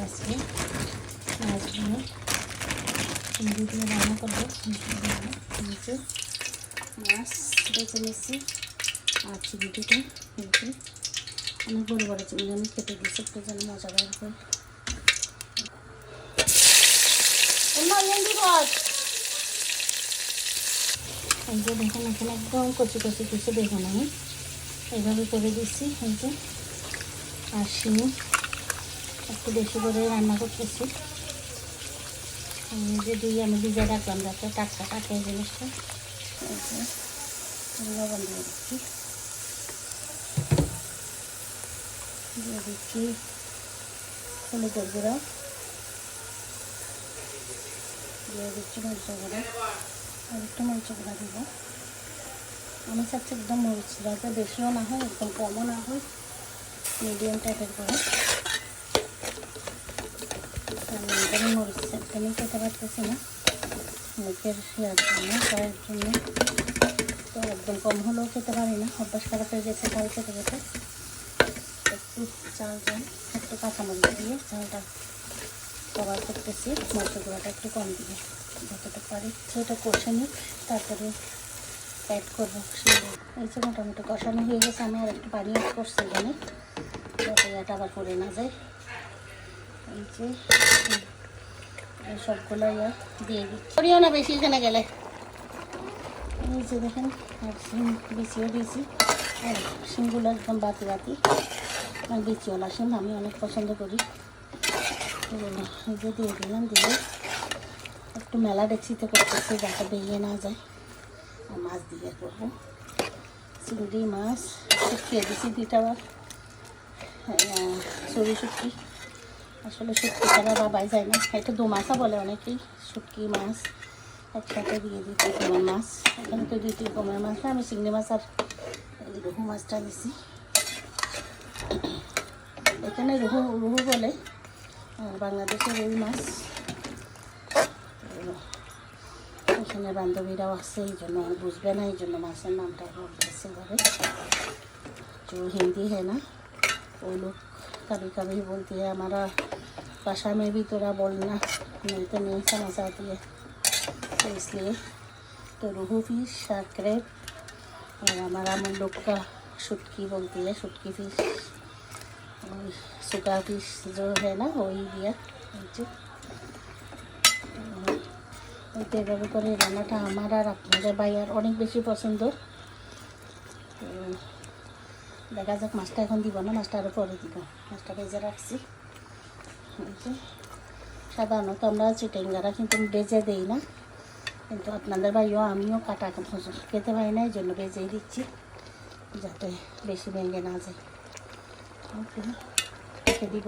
আজকে মাছ দিয়ে চিংড়ি দিয়ে রান্না করবো। নিচে মাছ বেছে নিচ্ছি আর চিংড়িটা নিচে অনেক বড় বড় চিংড়ি আমি কেটে দিচ্ছি একটু যেন মজা বের হয়। এই যে দেখুন এখানে একদম কচি কচি কিছু দেখুন আমি এইভাবে করে দিচ্ছি। এই যে আর শিম একটু বেশি করে রান্না করতেছি। যে আমি ভিজে রাখলাম যাতে টাটকা কাটে জিনিসটা। এই যে লবণ দিয়ে দিচ্ছি, দিয়ে দিচ্ছি হলুদের গুঁড়া, দিয়ে দিচ্ছি মরিচ গুঁড়া আর একটু মরিচ গুঁড়া দিব। আমি চাচ্ছি একদম মরিচ যাতে বেশিও না হয় একদম কমও না হয়, মিডিয়াম টাইপের করে। আমি মরিচ একদমই খেতে পারতেছি না মুখের ইয়ার জন্য, চায়ের জন্য, তো একদম কম হলেও খেতে পারি না, অভ্যাস খারাপ হয়ে গেছে চাল খেতে খেতে। একটু চালটা একটু কাঁচামরিচ দিয়ে চালটা কভার করতেছি, মরিচ গুঁড়াটা একটু কম দিয়ে যতটা পারি সেটা কষে নিই, তারপরে অ্যাড করবো। এই যে মোটামুটি কষানো হয়ে গেছে, আমি আর একটু পানি অ্যাড করছি এখানে যাতে এটা আবার পড়ে না যায়। এই যে সবগুলো দিয়ে দিচ্ছি, করিও না বেশি এখানে গেলে। এই যে দেখেন আর শিম বিছিয়ে দিয়েছি, আর শিমগুলো একদম বাতি বাতি আর বিচিওয়ালা শিম আমি অনেক পছন্দ করি। এই যে দিয়ে দিলাম, দিয়ে একটু মেলা ডেকচিতে করতেছি যাতে বেরিয়ে না যায়। আর মাছ দিয়ে করবো, চিংড়ি মাছ শুকিয়ে দিয়েছি দুইটাবার, সরি শুটকি, আসলে শুটকি ছাড়া বাবাই যায় না, এটা দু মাছও বলে অনেকেই, শুটকি মাছ একসাথে দিয়ে দিচ্ছি। কমের মাছ এখানে তো দুইটি কমের মাছ, আমি চিংড়ি মাছ আর রুহু মাছটা দিছি। এখানে রুহু রুহু বলে, বাংলাদেশের রুই মাছ। এখানে বান্ধবীরাও আছে, এই জন্য বুঝবে না, এই জন্য মাছের নামটা বলতেছে এভাবে। जो हिंदी है ना वो लोग कभी कभी बोलती है हमारा भाषा में भी थोड़ा बोलना नहीं तो नहीं समझ आती है, तो इसलिए तो रोहू फिश और क्रैब, और हमारा हम लोग का शुटकी बोलती है, शुटकी फिश, और सुखा फिश जो है ना वही दिया। এইভাবে করে রান্নাটা আমার আর আপনাদের ভাইয়ার অনেক বেশি পছন্দ। তো দেখা যাক, মাছটা এখন দিব না, মাছটা আরও পরে দিব, মাছটা ভেজে রাখছি। সাধারণত আমরা চিটেঙ্গারা কিন্তু ভেজে দিই না, কিন্তু আপনাদের ভাইও আমিও কাটা খেতে পারি না, এই জন্য ভেজেই দিচ্ছি যাতে বেশি ভেঙে না যায়। ওকে রেখে দিব।